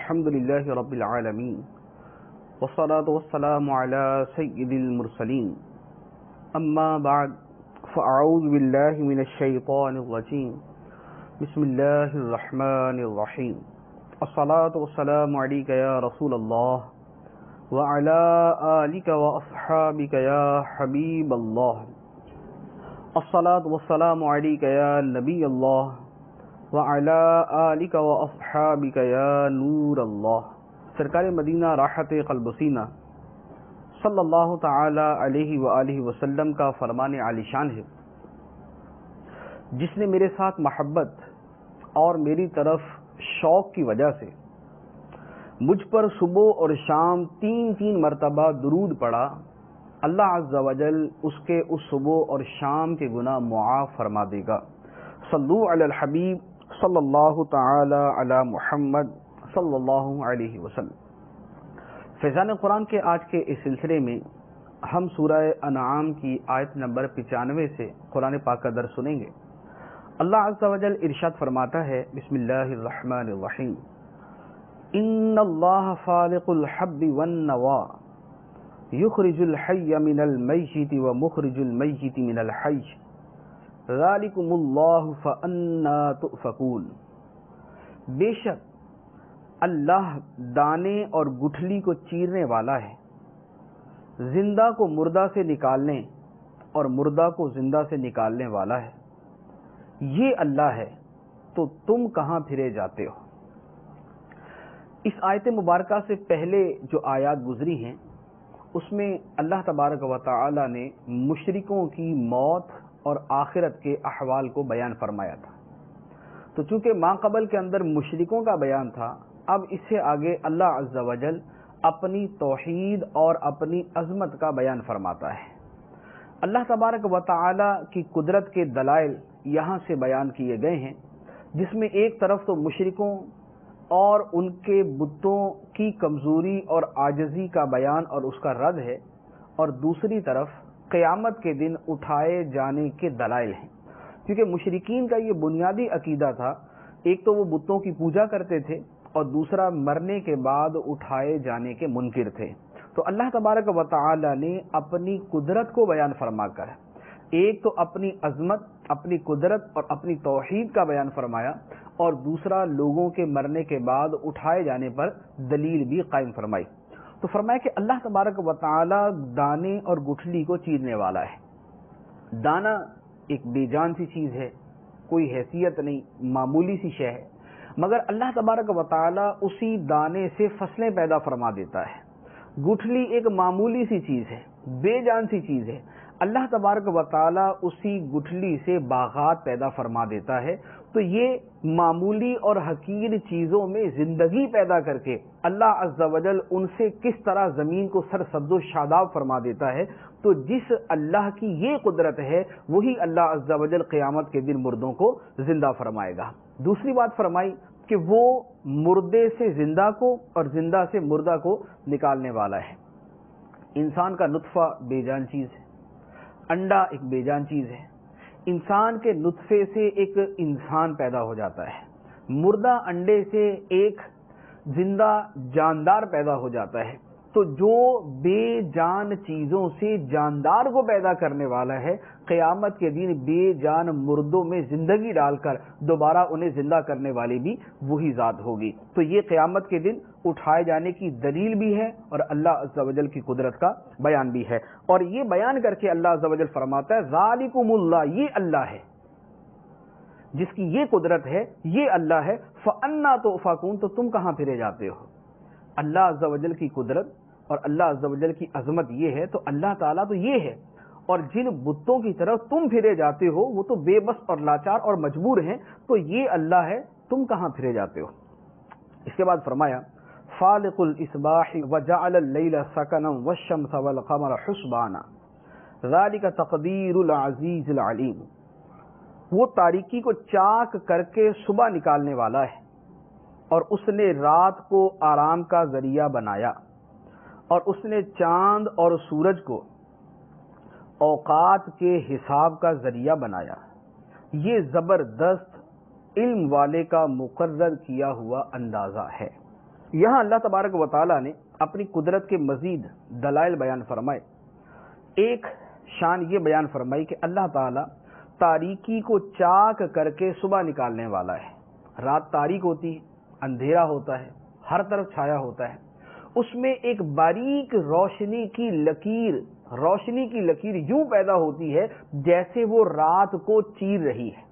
الحمد لله رب العالمين والصلاة والسلام على سيد المرسلين أما بعد فأعوذ بالله من الشيطان الرجيم بسم الله الرحمن الرحيم الصلاة والسلام عليك يا رسول الله وعلى آلك وأصحابك يا حبيب الله الصلاة والسلام عليك يا نبي الله وعلى آلك واصحابك یا نور اللہ۔ سرکار مدینہ راحت قلب و سینہ صلی اللہ تعالی علیہ وآلہ وسلم کا فرمان عالی شان ہے، جس نے میرے ساتھ محبت اور میری طرف شوق کی وجہ سے مجھ پر صبح اور شام تین مرتبہ درود پڑھا، اللہ عز و جل اس کے اس صبح اور شام کے گناہ معاف فرما دے گا۔ صلو علی الحبیب صلی اللہ تعالی علی محمد صلی اللہ علیہ وسلم۔ فیضان قرآن کے آج کے اس سلسلے میں ہم سورہ انعام کی آیت نمبر 95 سے قرآن پاک کا درس سنیں گے۔ اللہ عز و جل ارشاد فرماتا ہے، بسم اللہ الرحمن الرحیم، ان اللہ فالق الحب والنوا یخرج الحی من المیت ومخرج المیت من الحی ذالکم اللہ فانا تؤفکون۔ بے شک اللہ دانے اور گٹھلی کو چیرنے والا ہے، زندہ کو مردہ سے نکالنے اور مردہ کو زندہ سے نکالنے والا ہے، یہ اللہ ہے تو تم کہاں پھرے جاتے ہو۔ اس آیت مبارکہ سے پہلے جو آیات گزری ہیں اس میں اللہ تبارک و تعالی نے مشرکوں کی موت اور آخرت کے احوال کو بیان فرمایا تھا۔ تو چونکہ ماقبل کے اندر مشرکوں کا بیان تھا، اب اس سے آگے اللہ عز و جل اپنی توحید اور اپنی عظمت کا بیان فرماتا ہے۔ اللہ تبارک و تعالی کی قدرت کے دلائل یہاں سے بیان کیے گئے ہیں، جس میں ایک طرف تو مشرکوں اور ان کے بتوں کی کمزوری اور عاجزی کا بیان اور اس کا رد ہے، اور دوسری طرف قیامت کے دن اٹھائے جانے کے دلائل ہیں۔ کیونکہ مشرکین کا یہ بنیادی عقیدہ تھا، ایک تو وہ بتوں کی پوجا کرتے تھے اور دوسرا مرنے کے بعد اٹھائے جانے کے منکر تھے۔ تو اللہ تبارک و تعالی نے اپنی قدرت کو بیان فرما کر ایک تو اپنی عظمت، اپنی قدرت اور اپنی توحید کا بیان فرمایا، اور دوسرا لوگوں کے مرنے کے بعد اٹھائے جانے پر دلیل بھی قائم فرمائی۔ تو فرمایا کہ اللہ تبارک و تعالی دانے اور گٹھلی کو چیرنے والا ہے۔ دانا ایک بے جان سی چیز ہے، کوئی حیثیت نہیں، معمولی سی شے ہے، مگر اللہ تبارک و تعالی اسی دانے سے فصلیں پیدا فرما دیتا ہے۔ گٹھلی ایک معمولی سی چیز ہے، بے جان سی چیز ہے، اللہ تبارک و تعالی اسی گٹھلی سے باغات پیدا فرما دیتا ہے۔ تو یہ معمولی اور حقیر چیزوں میں زندگی پیدا کر کے اللہ عز و جل ان سے کس طرح زمین کو سرسبز و شاداب فرما دیتا ہے۔ تو جس اللہ کی یہ قدرت ہے، وہی اللہ عز و جل قیامت کے دن مردوں کو زندہ فرمائے گا۔ دوسری بات فرمائی کہ وہ مردے سے زندہ کو اور زندہ سے مردہ کو نکالنے والا ہے۔ انسان کا نطفہ بے جان چیز ہے، انڈا ایک بے جان چیز ہے، انسان کے نطفے سے ایک انسان پیدا ہو جاتا ہے، مردہ انڈے سے ایک زندہ جاندار پیدا ہو جاتا ہے۔ تو جو بے جان چیزوں سے جاندار کو پیدا کرنے والا ہے، قیامت کے دن بے جان مردوں میں زندگی ڈال کر دوبارہ انہیں زندہ کرنے والی بھی وہی ذات ہوگی۔ تو یہ قیامت کے دن اٹھائے جانے کی دلیل بھی ہے اور اللہ عز و جل کی قدرت کا بیان بھی ہے۔ اور یہ بیان کر کے اللہ عز و جل فرماتا ہے، ذالکم اللہ، یہ اللہ ہے جس کی یہ قدرت ہے، یہ اللہ ہے، فانا تؤفکون، تو تم کہاں پھرے جاتے ہو۔ اللہ عز و جل کی قدرت اور اللہ عز و جل کی عظمت یہ ہے، تو اللہ تعالیٰ تو یہ ہے، اور جن بتوں کی طرف تم پھرے جاتے ہو وہ تو بے بس اور لاچار اور مجبور ہیں، تو یہ اللہ ہے، تم کہاں پھرے جاتے ہو۔ اس کے بعد فرمایا، فالق الاصباح وجعل اللیل سکنا والشمس والقمر حسبانا ذلک تقدیر العزیز العلیم۔ وہ تاریکی کو چاک کر کے صبح نکالنے والا ہے، اور اس نے رات کو آرام کا ذریعہ بنایا، اور اس نے چاند اور سورج کو اوقات کے حساب کا ذریعہ بنایا۔ یہ زبردست علم والے کا مقرر کیا ہوا اندازہ ہے۔ یہاں اللہ تبارک و تعالی نے اپنی قدرت کے مزید دلائل بیان فرمائے. ایک شان یہ بیان فرمائی کہ اللہ تعالی تاریکی کو چاک کر کے صبح نکالنے والا ہے. رات تاریک ہوتی ہے، اندھیرا ہوتا ہے، ہر طرف چھایا ہوتا ہے، اس میں ایک باریک روشنی کی لکیر یوں پیدا ہوتی ہے جیسے وہ رات کو چیر رہی ہے.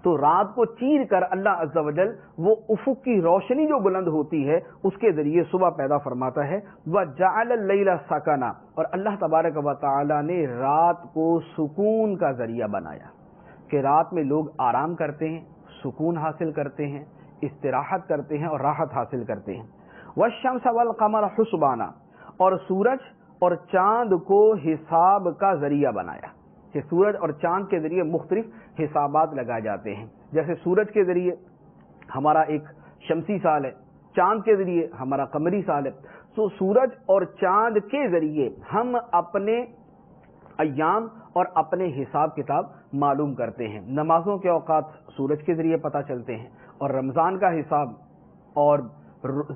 تو رات کو چیر کر اللہ عز و جل وہ افق کی روشنی جو بلند ہوتی ہے اس کے ذریعے صبح پیدا فرماتا ہے. وَجَعَلَ اللَّيْلَ سَكَنًا، اور اللہ تبارک و تعالی نے رات کو سکون کا ذریعہ بنایا کہ رات میں لوگ آرام کرتے ہیں، سکون حاصل کرتے ہیں، استراحت کرتے ہیں اور راحت حاصل کرتے ہیں. وَالشَّمْسَ وَالْقَمَرَ حُسْبَانًا، اور سورج اور چاند کو حساب کا ذریعہ بنایا کہ سورج اور چاند کے ذریعے مختلف حسابات لگائے جاتے ہیں. جیسے سورج کے ذریعے ہمارا ایک شمسی سال ہے، چاند کے ذریعے ہمارا قمری سال ہے. تو سورج اور چاند کے ذریعے ہم اپنے ایام اور اپنے حساب کتاب معلوم کرتے ہیں. نمازوں کے اوقات سورج کے ذریعے پتہ چلتے ہیں، اور رمضان کا حساب اور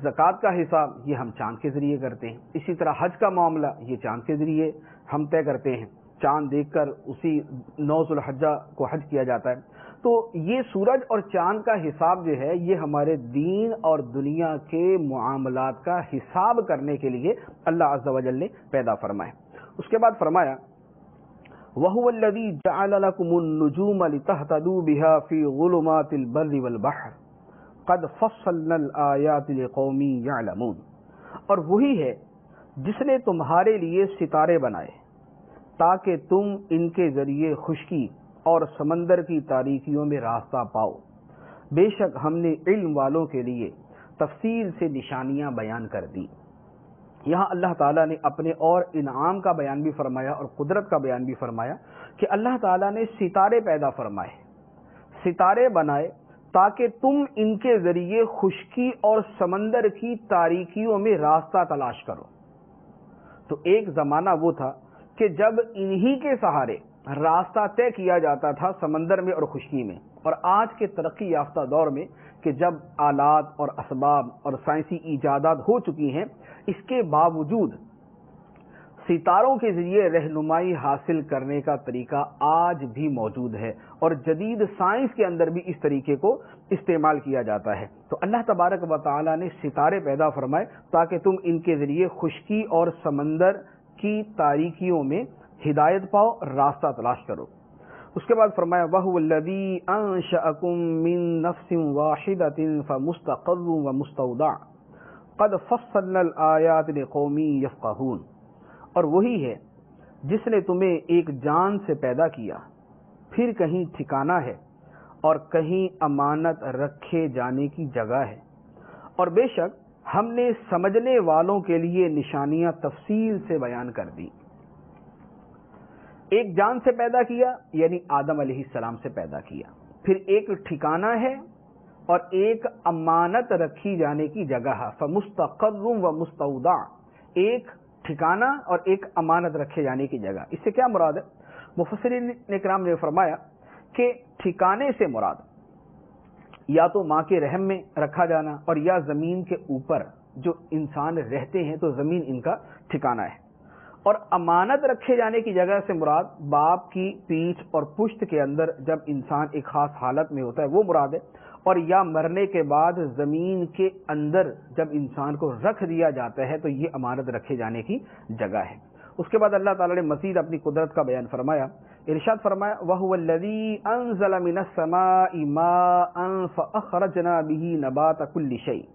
زکوٰۃ کا حساب یہ ہم چاند کے ذریعے کرتے ہیں. اسی طرح حج کا معاملہ یہ چاند کے ذریعے ہم طے کرتے ہیں. چاند دیکھ کر اسی 9 ذو الحجہ کو حج کیا جاتا ہے. تو یہ سورج اور چاند کا حساب جو ہے یہ ہمارے دین اور دنیا کے معاملات کا حساب کرنے کے لیے اللہ عز و جل نے پیدا فرمایا. اس کے بعد فرمایا وَهُوَ الَّذِي جَعَلَ لَكُمُ النُّجُومَ لِتَهْتَدُوا بِهَا فِي ظُلُمَاتِ الْبَرِّ وَالْبَحْرِ قَدْ فَصَّلْنَا الْآيَاتِ لِقَوْمٍ يَعْلَمُونَ، اور وہی ہے جس نے تمہارے لیے ستارے بنائے تاکہ تم ان کے ذریعے خشکی اور سمندر کی تاریکیوں میں راستہ پاؤ. بے شک ہم نے علم والوں کے لیے تفصیل سے نشانیاں بیان کر دی. یہاں اللہ تعالیٰ نے اپنے اور انعام کا بیان بھی فرمایا اور قدرت کا بیان بھی فرمایا کہ اللہ تعالیٰ نے ستارے پیدا فرمائے، ستارے بنائے تاکہ تم ان کے ذریعے خشکی اور سمندر کی تاریکیوں میں راستہ تلاش کرو. تو ایک زمانہ وہ تھا کہ جب انہی کے سہارے راستہ طے کیا جاتا تھا سمندر میں اور خشکی میں، اور آج کے ترقی یافتہ دور میں کہ جب آلات اور اسباب اور سائنسی ایجادات ہو چکی ہیں، اس کے باوجود ستاروں کے ذریعے رہنمائی حاصل کرنے کا طریقہ آج بھی موجود ہے، اور جدید سائنس کے اندر بھی اس طریقے کو استعمال کیا جاتا ہے. تو اللہ تبارک و تعالی نے ستارے پیدا فرمائے تاکہ تم ان کے ذریعے خشکی اور سمندر کی تاریکیوں میں ہدایت پاؤ، راستہ تلاش کرو. اس کے بعد فرمایا وَهُوَ الَّذِي أَنشَأَكُم مِّن نَّفْسٍ وَاحِدَةٍ فَمُسْتَقَرٌّ وَمُسْتَوْدَعٌ قَدْ فَصَّلْنَا الْآيَاتِ لِقَوْمٍ يَفْقَهُونَ، اور وہی ہے جس نے تمہیں ایک جان سے پیدا کیا، پھر کہیں ٹھکانہ ہے اور کہیں امانت رکھے جانے کی جگہ ہے، اور بے شک ہم نے سمجھنے والوں کے لیے نشانیاں تفصیل سے بیان کر دی. ایک جان سے پیدا کیا یعنی آدم علیہ السلام سے پیدا کیا، پھر ایک ٹھکانہ ہے اور ایک امانت رکھی جانے کی جگہ ہے. فَمُسْتَقَرٌّ وَمُسْتَوْدَعٌ، ایک ٹھکانہ اور ایک امانت رکھے جانے کی جگہ. اس سے کیا مراد ہے؟ مفسرین کرام نے فرمایا کہ ٹھکانے سے مراد یا تو ماں کے رحم میں رکھا جانا اور یا زمین کے اوپر جو انسان رہتے ہیں تو زمین ان کا ٹھکانہ ہے، اور امانت رکھے جانے کی جگہ سے مراد باپ کی پیٹھ اور پشت کے اندر جب انسان ایک خاص حالت میں ہوتا ہے وہ مراد ہے، اور یا مرنے کے بعد زمین کے اندر جب انسان کو رکھ دیا جاتا ہے تو یہ امانت رکھے جانے کی جگہ ہے. اس کے بعد اللہ تعالی نے مزید اپنی قدرت کا بیان فرمایا. ارشاد فرمایا وَهُوَ الَّذِي أَنزَلَ مِنَ السَّمَاءِ مَاءً فَأَخْرَجْنَا بِهِ نَبَاتَ كُلِّ شَيْءٍ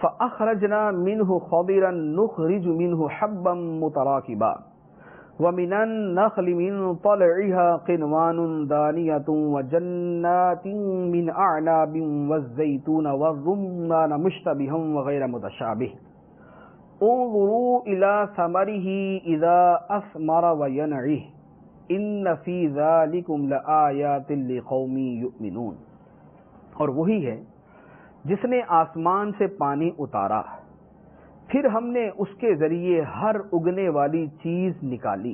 فَأَخْرَجْنَا مِنْهُ خَضِرًا نُخْرِجُ مِنْهُ حَبًّا مُتَرَاكِبًا وَمِنَ النَّخْلِ مِنْ طَلْعِهَا قِنْوَانٌ دَانِيَةٌ وَجَنَّاتٍ مِنْ أَعْنَابٍ وَالزَّيْتُونَ وَالرُّمَّانَ مُشْتَبِهًا وَغَيْرَ مُتَشَابِهٍ انظُرُوا إِلَى ثَمَرِهِ إِذَا أَثْمَرَ وَيَنْعِهِ إِنَّ فِي ذَلِكُمْ لَآيَاتٍ لِقَوْمٍ يُؤْمِنُونَ، اور وہی ہے جس نے آسمان سے پانی اتارا، پھر ہم نے اس کے ذریعے ہر اگنے والی چیز نکالی،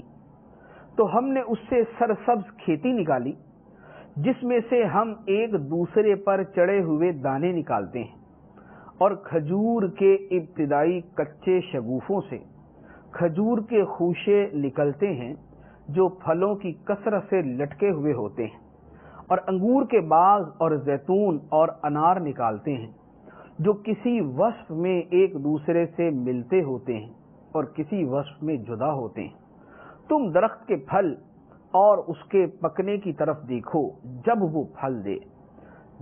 تو ہم نے اس سے سرسبز کھیتی نکالی جس میں سے ہم ایک دوسرے پر چڑھے ہوئے دانے نکالتے ہیں، اور کھجور کے ابتدائی کچے شگوفوں سے کھجور کے خوشے نکلتے ہیں جو پھلوں کی کثرت سے لٹکے ہوئے ہوتے ہیں، اور انگور کے باغ اور زیتون اور انار نکالتے ہیں جو کسی وصف میں ایک دوسرے سے ملتے ہوتے ہیں اور کسی وصف میں جدا ہوتے ہیں۔ تم درخت کے پھل اور اس کے پکنے کی طرف دیکھو جب وہ پھل دے،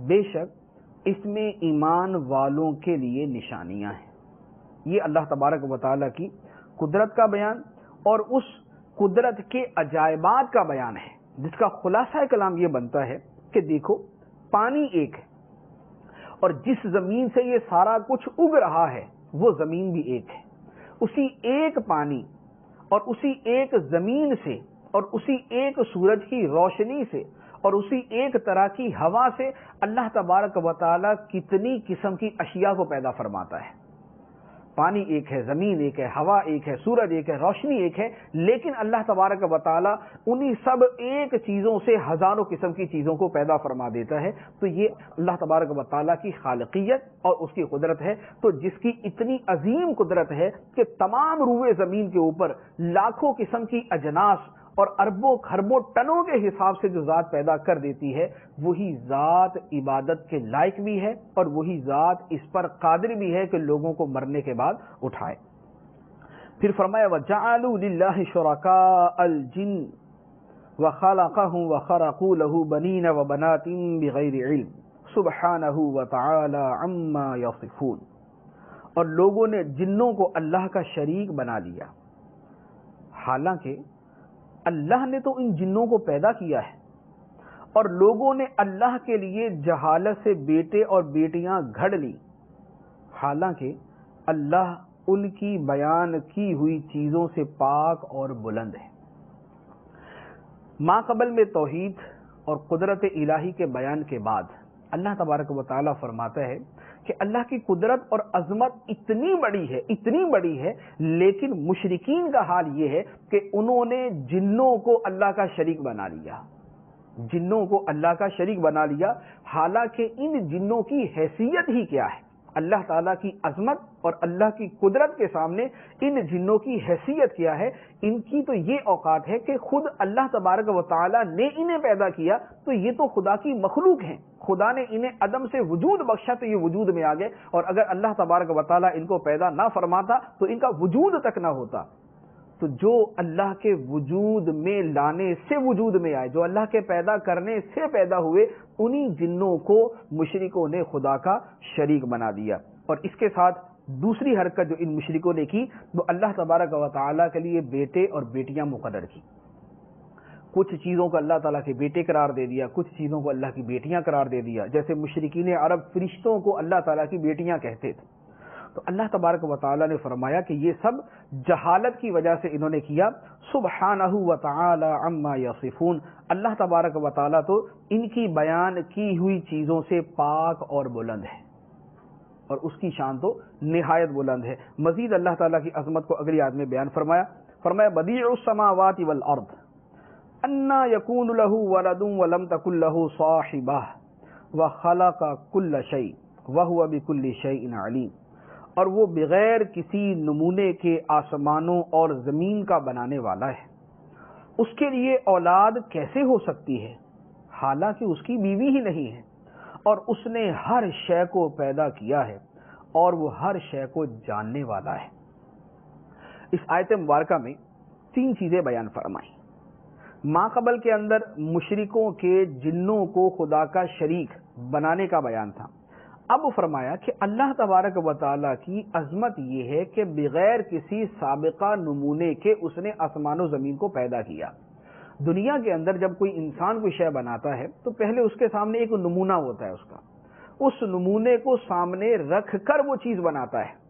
بے شک اس میں ایمان والوں کے لیے نشانیاں ہیں۔ یہ اللہ تبارک و تعالیٰ کی قدرت کا بیان اور اس قدرت کے عجائبات کا بیان ہے، جس کا خلاصہ کلام یہ بنتا ہے کہ دیکھو پانی ایک ہے، اور جس زمین سے یہ سارا کچھ اگ رہا ہے وہ زمین بھی ایک ہے۔ اسی ایک پانی اور اسی ایک زمین سے اور اسی ایک سورج کی روشنی سے اور اسی ایک طرح کی ہوا سے اللہ تبارک و تعالیٰ کتنی قسم کی اشیاء کو پیدا فرماتا ہے۔ پانی ایک ہے، زمین ایک ہے، ہوا ایک ہے، سورج ایک ہے، روشنی ایک ہے، لیکن اللہ تبارک و تعالیٰ انہی سب ایک چیزوں سے ہزاروں قسم کی چیزوں کو پیدا فرما دیتا ہے۔ تو یہ اللہ تبارک و تعالیٰ کی خالقیت اور اس کی قدرت ہے، تو جس کی اتنی عظیم قدرت ہے کہ تمام روئے زمین کے اوپر لاکھوں قسم کی اجناس اور اربوں خربوں ٹنوں کے حساب سے جو ذات پیدا کر دیتی ہے، وہی ذات عبادت کے لائق بھی ہے اور وہی ذات اس پر قادر بھی ہے کہ لوگوں کو مرنے کے بعد اٹھائے۔ پھر فرمایا وَجَعَلُوا لِلَّهِ شُرَكَاءَ الْجِنِّ وَخَلَقَهُمْ وَخَرَقُوا لَهُ بَنِينَ وَبَنَاتٍ بِغَيْرِ عِلْمٍ سُبْحَانَهُ وَتَعَالَى عَمَّا يَصِفُونَ، اور لوگوں نے جنوں کو اللہ کا شریک بنا لیا، حالانکہ اللہ نے تو ان جنوں کو پیدا کیا ہے، اور لوگوں نے اللہ کے لیے جہالت سے بیٹے اور بیٹیاں گھڑ لی، حالانکہ اللہ ان کی بیان کی ہوئی چیزوں سے پاک اور بلند ہے۔ ما قبل میں توحید اور قدرت الہی کے بیان کے بعد اللہ تبارک و تعالیٰ فرماتا ہے کہ اللہ کی قدرت اور عظمت اتنی بڑی ہے، لیکن مشرکین کا حال یہ ہے کہ انہوں نے جنوں کو اللہ کا شریک بنا لیا، جنوں کو اللہ کا شریک بنا لیا، حالانکہ ان جنوں کی حیثیت ہی کیا ہے؟ اللہ تعالیٰ کی عظمت اور اللہ کی قدرت کے سامنے ان جنوں کی حیثیت کیا ہے؟ ان کی تو یہ اوقات ہے کہ خود اللہ تبارک و تعالیٰ نے انہیں پیدا کیا، تو یہ تو خدا کی مخلوق ہیں، خدا نے انہیں عدم سے وجود بخشا تو یہ وجود میں آ گئے، اور اگر اللہ تبارک و تعالیٰ ان کو پیدا نہ فرماتا تو ان کا وجود تک نہ ہوتا۔ تو جو اللہ کے وجود میں لانے سے وجود میں آئے، جو اللہ کے پیدا کرنے سے پیدا ہوئے، انہی جنوں کو مشرکوں نے خدا کا شریک بنا دیا۔ اور اس کے ساتھ دوسری حرکت جو ان مشرکوں نے کی وہ اللہ تبارک و تعالیٰ کے لیے بیٹے اور بیٹیاں مقرر کی۔ کچھ چیزوں کو اللہ تعالیٰ کے بیٹے قرار دے دیا، کچھ چیزوں کو اللہ کی بیٹیاں قرار دے دیا، جیسے مشرکین عرب فرشتوں کو اللہ تعالیٰ کی بیٹیاں کہتے تھے۔ تو اللہ تبارک و تعالیٰ نے فرمایا کہ یہ سب جہالت کی وجہ سے انہوں نے کیا۔ سبحانہ و تعالی عما یصفون، اللہ تبارک و تعالیٰ تو ان کی بیان کی ہوئی چیزوں سے پاک اور بلند ہے، اور اس کی شان تو نہایت بلند ہے۔ مزید اللہ تعالیٰ کی عظمت کو اگلی آیت میں بیان فرمایا بدیع السماوات والارض انا یکون له ولد ولم تکن له صاحبہ وخلق کل شیء وهو بکل شیء علیم، اور وہ بغیر کسی نمونے کے آسمانوں اور زمین کا بنانے والا ہے، اس کے لیے اولاد کیسے ہو سکتی ہے حالانکہ اس کی بیوی ہی نہیں ہے، اور اس نے ہر شے کو پیدا کیا ہے اور وہ ہر شے کو جاننے والا ہے۔ اس آیت مبارکہ میں تین چیزیں بیان فرمائیں۔ ما قبل کے اندر مشرکوں کے جنوں کو خدا کا شریک بنانے کا بیان تھا، اب فرمایا کہ اللہ تبارک و تعالیٰ کی عظمت یہ ہے کہ بغیر کسی سابقہ نمونے کے اس نے آسمان و زمین کو پیدا کیا۔ دنیا کے اندر جب کوئی انسان کوئی شے بناتا ہے تو پہلے اس کے سامنے ایک نمونہ ہوتا ہے، اس نمونے کو سامنے رکھ کر وہ چیز بناتا ہے۔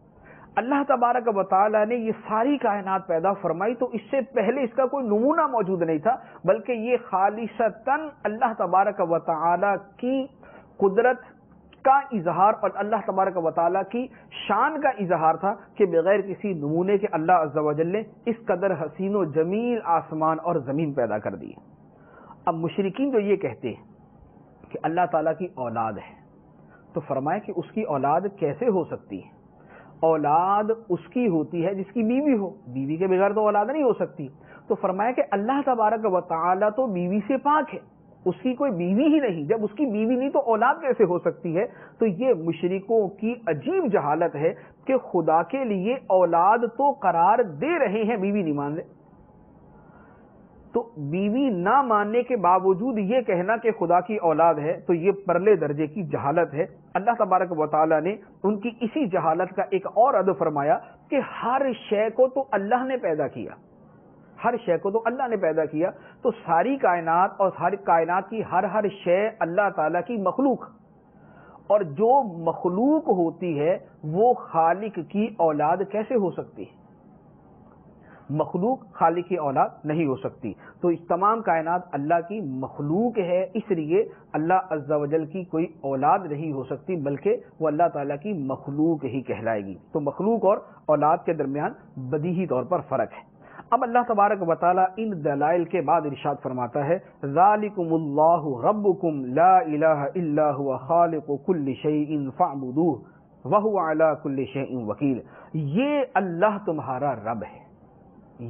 اللہ تبارک و تعالیٰ نے یہ ساری کائنات پیدا فرمائی تو اس سے پہلے اس کا کوئی نمونہ موجود نہیں تھا، بلکہ یہ خالصتاً اللہ تبارک و تعالیٰ کی قدرت کا اظہار اور اللہ تبارک و تعالیٰ کی شان کا اظہار تھا کہ بغیر کسی نمونے کے اللہ عز و جل نے اس قدر حسین و جمیل آسمان اور زمین پیدا کر دی۔ اب مشرکین جو یہ کہتے ہیں کہ اللہ تعالیٰ کی اولاد ہے، تو فرمایا کہ اس کی اولاد کیسے ہو سکتی ہے؟ اولاد اس کی ہوتی ہے جس کی بیوی ہو، بیوی کے بغیر تو اولاد نہیں ہو سکتی۔ تو فرمایا کہ اللہ تبارک و تعالی تو بیوی سے پاک ہے، اس کی کوئی بیوی ہی نہیں، جب اس کی بیوی نہیں تو اولاد کیسے ہو سکتی ہے؟ تو یہ مشرکوں کی عجیب جہالت ہے کہ خدا کے لیے اولاد تو قرار دے رہے ہیں، بیوی نہیں مان رہے۔ تو بیوی نہ ماننے کے باوجود یہ کہنا کہ خدا کی اولاد ہے، تو یہ پرلے درجے کی جہالت ہے۔ اللہ تبارک و تعالی نے ان کی اسی جہالت کا ایک اور رد فرمایا کہ ہر شے کو تو اللہ نے پیدا کیا، ہر شے کو تو اللہ نے پیدا کیا، تو ساری کائنات اور ساری کائنات کی ہر شے اللہ تعالیٰ کی مخلوق، اور جو مخلوق ہوتی ہے وہ خالق کی اولاد کیسے ہو سکتی ہے؟ مخلوق خالق کی اولاد نہیں ہو سکتی۔ تو اس تمام کائنات اللہ کی مخلوق ہے، اس لیے اللہ عز و جل کی کوئی اولاد نہیں ہو سکتی، بلکہ وہ اللہ تعالیٰ کی مخلوق ہی کہلائے گی۔ تو مخلوق اور اولاد کے درمیان بدیہی طور پر فرق ہے۔ اب اللہ تبارک و تعالیٰ ان دلائل کے بعد ارشاد فرماتا ہے ذالکم اللہ ربکم لا الہ الا هو خالق کل شیء فاعبدوہ وہو علی کل شیء وکیل۔ یہ اللہ تمہارا رب ہے،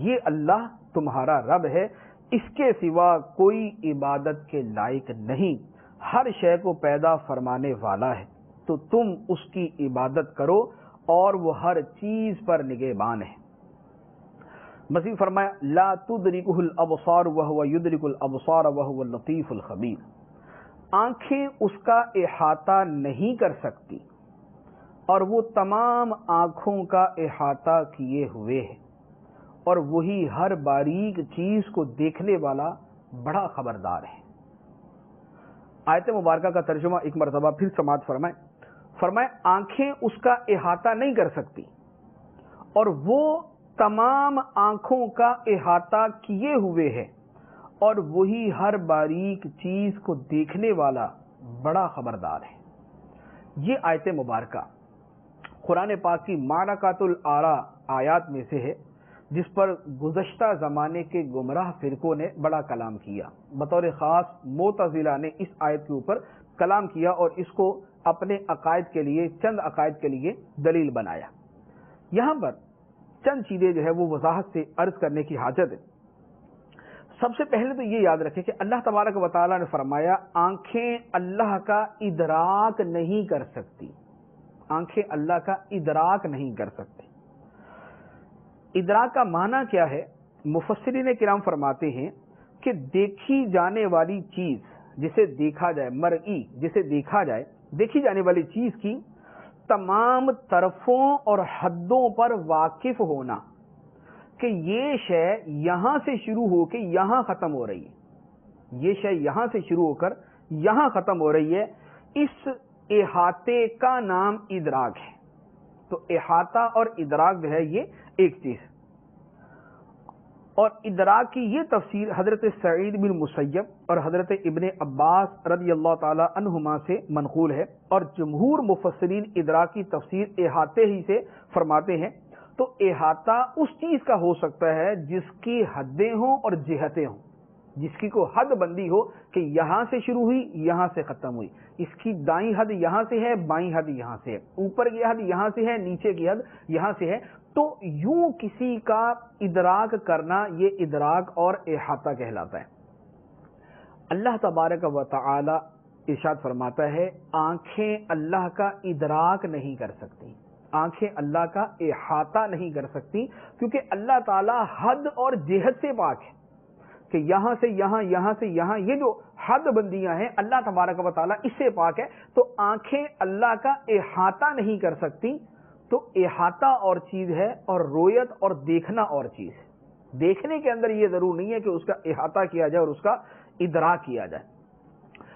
یہ اللہ تمہارا رب ہے، اس کے سوا کوئی عبادت کے لائق نہیں، ہر شے کو پیدا فرمانے والا ہے، تو تم اس کی عبادت کرو اور وہ ہر چیز پر نگہبان ہے۔ مزید فرمایا لا تدرکہ الابصار وہو یدرک الابصار وہو اللطیف الخبیر۔ آنکھیں اس کا احاطہ نہیں کر سکتی اور وہ تمام آنکھوں کا احاطہ کیے ہوئے ہے، اور وہی ہر باریک چیز کو دیکھنے والا بڑا خبردار ہے۔ آیت مبارکہ کا ترجمہ ایک مرتبہ پھر سماعت فرمائے آنکھیں اس کا احاطہ نہیں کر سکتی اور وہ تمام آنکھوں کا احاطہ کیے ہوئے ہے، اور وہی ہر باریک چیز کو دیکھنے والا بڑا خبردار ہے۔ یہ آیت مبارکہ قرآن پاک کی معرکۃ الآراء آیات میں سے ہے، جس پر گزشتہ زمانے کے گمراہ فرقوں نے بڑا کلام کیا۔ بطور خاص معتزلہ نے اس آیت کے اوپر کلام کیا اور اس کو اپنے عقائد کے لیے، چند عقائد کے لیے دلیل بنایا۔ یہاں پر چند چیزیں جو ہے وہ وضاحت سے عرض کرنے کی حاجت ہے۔ سب سے پہلے تو یہ یاد رکھیں کہ اللہ تبارک و تعالیٰ نے فرمایا آنکھیں اللہ کا ادراک نہیں کر سکتی، آنکھیں اللہ کا ادراک نہیں کر سکتی۔ ادراک کا معنی کیا ہے؟ مفسرین کرام فرماتے ہیں کہ دیکھی جانے والی چیز جسے دیکھا جائے، مرئی جسے دیکھا جائے، دیکھی جانے والی چیز کی تمام طرفوں اور حدوں پر واقف ہونا، کہ یہ شے یہاں سے شروع ہو کے یہاں ختم ہو رہی ہے، یہ شے یہاں سے شروع ہو کر یہاں ختم ہو رہی ہے، اس احاطے کا نام ادراک ہے۔ تو احاطہ اور ادراک جو ہے یہ ایک چیز ہے، اور ادراک کی یہ تفسیر حضرت سعید بن مسیب اور حضرت ابن عباس رضی اللہ تعالی عنہما سے منقول ہے، اور جمہور مفسرین ادراک کی تفسیر احاطے ہی سے فرماتے ہیں۔ تو احاطہ اس چیز کا ہو سکتا ہے جس کی حدیں ہوں اور جہتیں ہوں، جس کی کوئی حد بندی ہو کہ یہاں سے شروع ہوئی یہاں سے ختم ہوئی، اس کی دائیں حد یہاں سے ہے، بائیں حد یہاں سے ہے، اوپر کی حد یہاں سے ہے، نیچے کی حد یہاں سے ہے۔ تو یوں کسی کا ادراک کرنا یہ ادراک اور احاطہ کہلاتا ہے۔ اللہ تبارک و تعالی ارشاد فرماتا ہے آنکھیں اللہ کا ادراک نہیں کر سکتی، آنکھیں اللہ کا احاطہ نہیں کر سکتی، کیونکہ اللہ تعالی حد اور جہت سے پاک ہے، کہ یہاں سے یہاں، یہاں سے یہاں، یہ جو حد بندیاں ہیں اللہ تبارک و تعالی اس سے پاک ہے۔ تو آنکھیں اللہ کا احاطہ نہیں کر سکتی۔ تو احاطہ اور چیز ہے اور رویت اور دیکھنا اور چیز ہے۔ دیکھنے کے اندر یہ ضرور نہیں ہے کہ اس کا احاطہ کیا جائے اور اس کا ادراک کیا جائے۔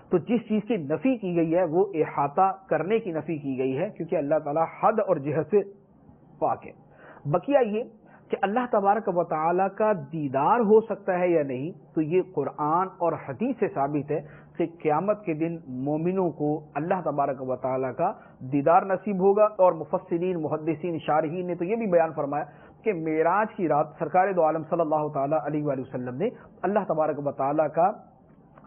تو جس چیز کی نفی کی گئی ہے وہ احاطہ کرنے کی نفی کی گئی ہے، کیونکہ اللہ تعالیٰ حد اور جہت سے پاک ہے۔ بقیہ یہ کہ اللہ تبارک و تعالیٰ کا دیدار ہو سکتا ہے یا نہیں، تو یہ قرآن اور حدیث سے ثابت ہے کہ قیامت کے دن مومنوں کو اللہ تبارک و تعالیٰ کا دیدار نصیب ہوگا۔ اور مفسرین، محدثین، شارحین نے تو یہ بھی بیان فرمایا کہ معراج کی رات سرکار دو عالم صلی اللہ تعالیٰ علیہ وآلہ وسلم نے اللہ تبارک و تعالیٰ کا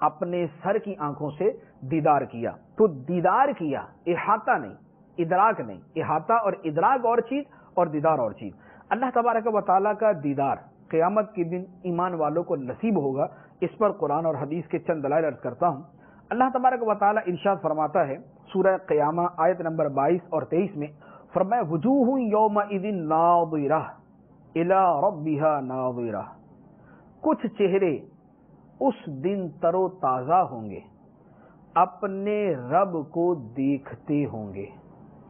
اپنے سر کی آنکھوں سے دیدار کیا. تو دیدار کیا، احاطہ نہیں، ادراک نہیں. احاطہ اور ادراک اور چیز اور دیدار اور چیز. اللہ تبارک و تعالیٰ کا دیدار قیامت کے دن ایمان والوں کو نصیب ہوگا. اس پر قرآن اور حدیث کے چند دلائل عرض کرتا ہوں. اللہ تبارک و تعالیٰ ارشاد فرماتا ہے سورہ قیامہ آیت نمبر 22 اور 23 میں، فرمایا وجوہ یومئذ ناظرہ الی ربہا ناظرہ. کچھ چہرے اس دن تر و تازہ ہوں گے، اپنے رب کو دیکھتے ہوں گے.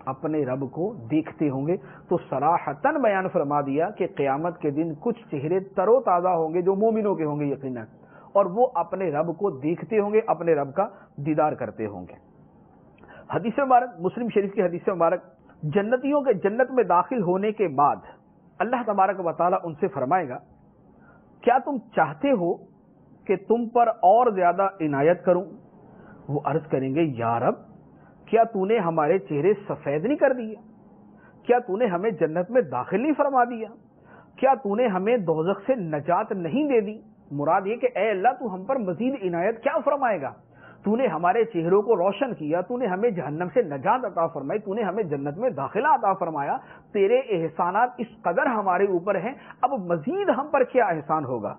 اپنے رب کو دیکھتے ہوں گے. تو صراحتاً بیان فرما دیا کہ قیامت کے دن کچھ چہرے تر و تازہ ہوں گے جو مومنوں کے ہوں گے یقیناً، اور وہ اپنے رب کو دیکھتے ہوں گے، اپنے رب کا دیدار کرتے ہوں گے. حدیث مبارک مسلم شریف کی حدیث مبارک، جنتیوں کے جنت میں داخل ہونے کے بعد اللہ تبارک و تعالیٰ ان سے فرمائے گا کیا تم چاہتے ہو کہ تم پر اور زیادہ عنایت کروں؟ وہ عرض کریں گے یا رب، کیا تو نے ہمارے چہرے سفید نہیں کر دیا؟ کیا تو نے ہمیں جنت میں داخل نہیں فرما دیا؟ کیا تو نے ہمیں دوزخ سے نجات نہیں دے دی؟ مراد یہ کہ اے اللہ تو ہم پر مزید عنایت کیا فرمائے گا؟ تو نے ہمارے چہروں کو روشن کیا، تو نے ہمیں جہنم سے نجات عطا فرمائی، تو نے ہمیں جنت میں داخلہ عطا فرمایا. تیرے احسانات اس قدر ہمارے اوپر ہیں، اب مزید ہم پر کیا احسان ہوگا؟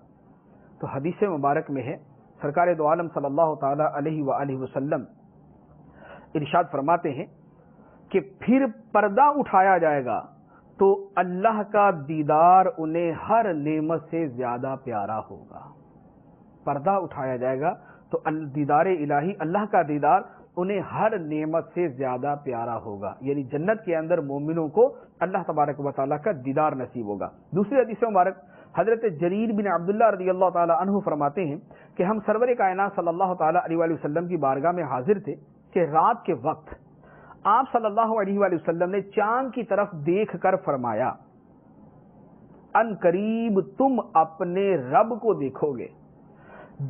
تو حدیث مبارک میں ہے سرکار دو عالم صلی اللہ تعالی علیہ وآلہ وسلم ارشاد فرماتے ہیں کہ پھر پردہ اٹھایا جائے گا تو اللہ کا دیدار انہیں ہر نعمت سے زیادہ پیارا ہوگا. پردہ اٹھایا جائے گا تو دیدار الہی، اللہ کا دیدار انہیں ہر نعمت سے زیادہ پیارا ہوگا. یعنی جنت کے اندر مومنوں کو اللہ تبارک و تعالیٰ کا دیدار نصیب ہوگا. دوسری حدیث مبارک حضرت جریر بن عبداللہ رضی اللہ تعالی عنہ فرماتے ہیں کہ ہم سرور کائنات صلی اللہ تعالی علیہ وآلہ وسلم کی بارگاہ میں حاضر تھے کہ رات کے وقت آپ صلی اللہ علیہ وآلہ وسلم نے چاند کی طرف دیکھ کر فرمایا ان قریب تم اپنے رب کو دیکھو گے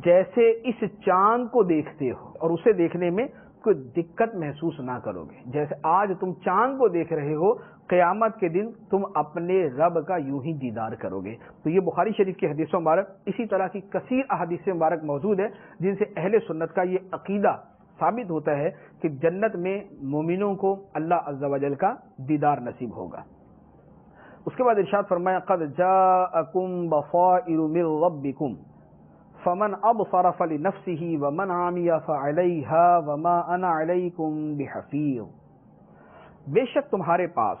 جیسے اس چاند کو دیکھتے ہو، اور اسے دیکھنے میں کوئی دقت محسوس نہ کرو گے. جیسے آج تم چاند کو دیکھ رہے ہو، قیامت کے دن تم اپنے رب کا یوں ہی دیدار کرو گے. تو یہ بخاری شریف کی حدیث مبارک، اسی طرح کی کثیر احادیث مبارک موجود ہے جن سے اہل سنت کا یہ عقیدہ ثابت ہوتا ہے کہ جنت میں مومنوں کو اللہ عز و جل کا دیدار نصیب ہوگا. اس کے بعد ارشاد فرمایا قد جاءکم بصائر من ربکم فمن ابصر فلنفسه ومن عمی فعلیہا وما انا علیکم بحفیظ. بے شک تمہارے پاس